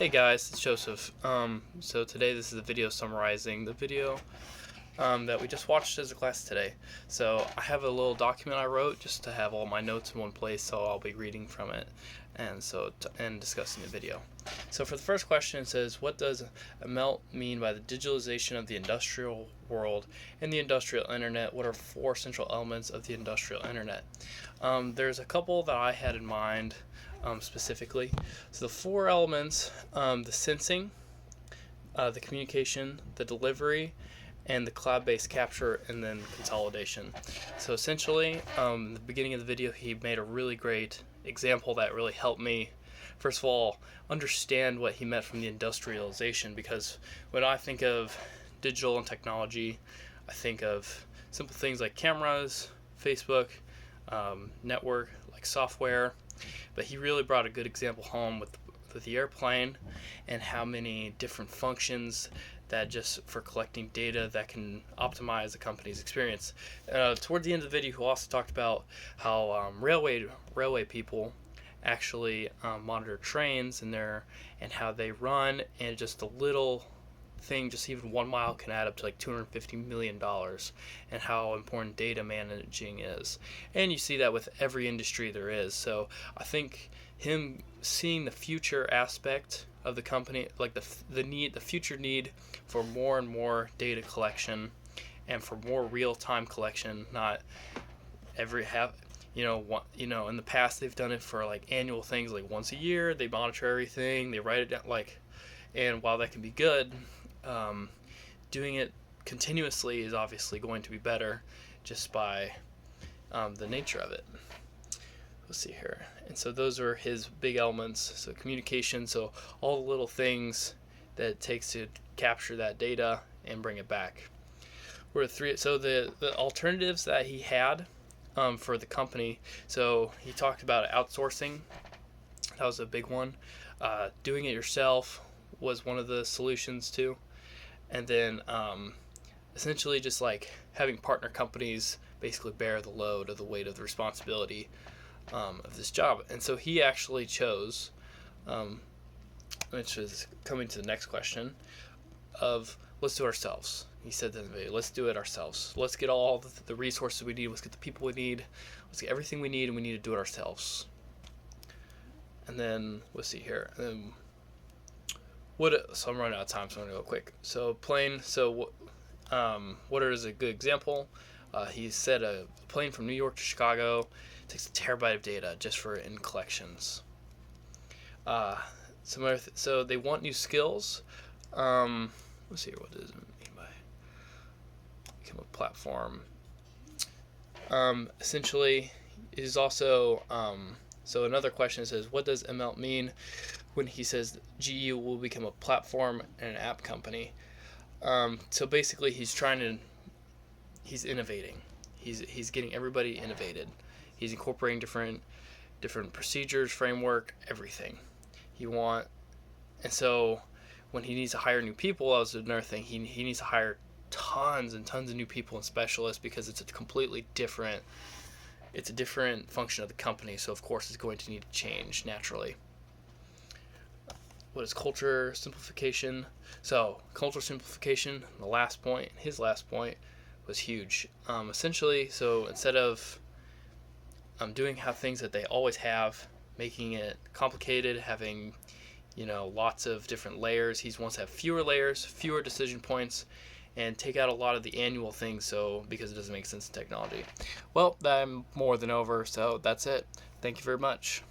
Hey guys, it's Joseph. So today this is a video summarizing the video that we just watched as a class today. So I have a little document I wrote just to have all my notes in one place, so I'll be reading from it and discussing the video. So for the first question, it says, what does MELT mean by the digitalization of the industrial world and the industrial internet? What are four central elements of the industrial internet? There's a couple that I had in mind specifically. So the four elements, the sensing, the communication, the delivery, and the cloud-based capture, and then consolidation. So essentially, in the beginning of the video, he made a really great example that really helped me, first of all, understand what he meant from the industrialization, because when I think of digital and technology, I think of simple things like cameras, Facebook, network, like software, but he really brought a good example home with the airplane and how many different functions that just for collecting data that can optimize the company's experience. Toward the end of the video, he also talked about how railway people actually monitor trains and how they run, and just a little thing, just even 1 mile, can add up to like $250 million, and how important data managing is. And you see that with every industry there is. So I think him seeing the future aspect of the company, like the future need for more and more data collection and for more real-time collection, not every half. In the past they've done it for like annual things, like once a year they monitor everything, they write it down, and while that can be good, doing it continuously is obviously going to be better, just by the nature of it. Let's see here. And so those are his big elements. So communication, so all the little things that it takes to capture that data and bring it back. So the alternatives that he had for the company. So he talked about outsourcing. That was a big one. Doing it yourself was one of the solutions too. And then essentially just like having partner companies basically bear the load of the weight of the responsibility of this job. And so he actually chose, which is coming to the next question, of let's do it ourselves. He said to the video, let's do it ourselves. Let's get all the resources we need. Let's get the people we need. Let's get everything we need, and we need to do it ourselves. And then let's see here. So I'm running out of time, so I'm gonna go quick. So plane. So what is a good example? He said a plane from New York to Chicago takes a terabyte of data just for in collections. So they want new skills. Let's see here. What does it mean by become a platform? Essentially, it is also. So another question says, what does MELT mean when he says GE will become a platform and an app company? So basically, he's innovating. He's getting everybody innovated. He's incorporating different procedures, framework, everything. And so when he needs to hire new people, that was another thing. He needs to hire tons and tons of new people and specialists, because it's a completely different. It's a different function of the company, so of course it's going to need to change naturally. What is culture simplification? So culture simplification, his last point was huge. Essentially, so instead of doing things that they always have, making it complicated, having lots of different layers, he wants to have fewer layers, fewer decision points, and take out a lot of the annual things, because it doesn't make sense in technology. Well, I'm more than over, so that's it. Thank you very much.